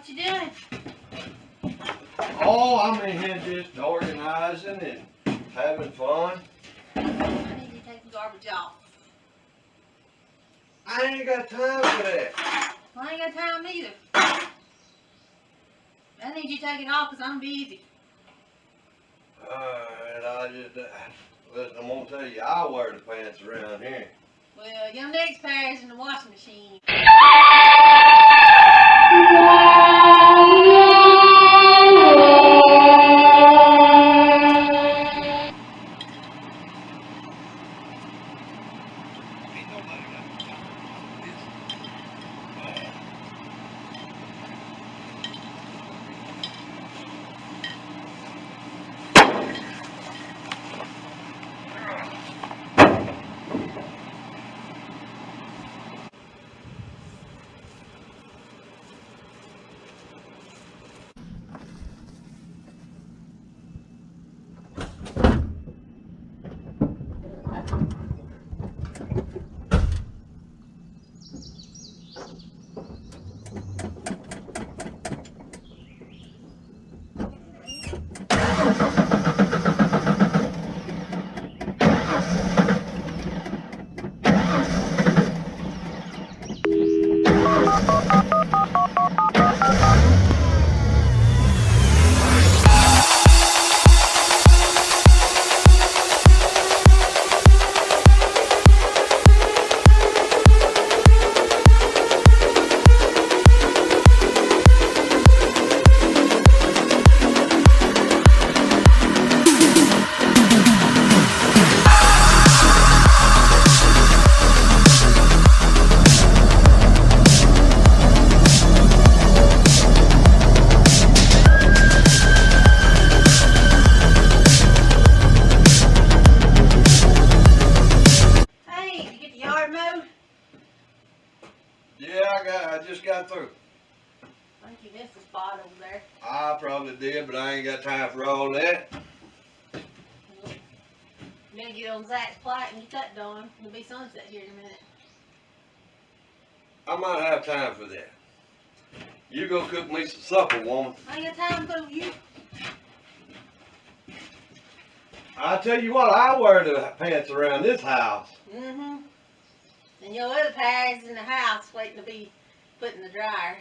you doing? Oh, I'm in here just organizing and having fun. I need you to take the garbage off. I ain't got time for that. Well, I ain't got time either. I need you to take it off because I'm busy. Alright, listen, I'm gonna tell you, I wear the pants around here. Well, your next pair is in the washing machine. Yeah, I just got through. I think you missed a spot over there. I probably did, but I ain't got time for all that. You gotta get on Zach's plate and get that done. It'll be sunset here in a minute. I might have time for that. You go cook me some supper, woman. I ain't got time for you. I tell you what, I wear the pants around this house. Mm-hmm. And your other pair is in the house waiting to be put in the dryer.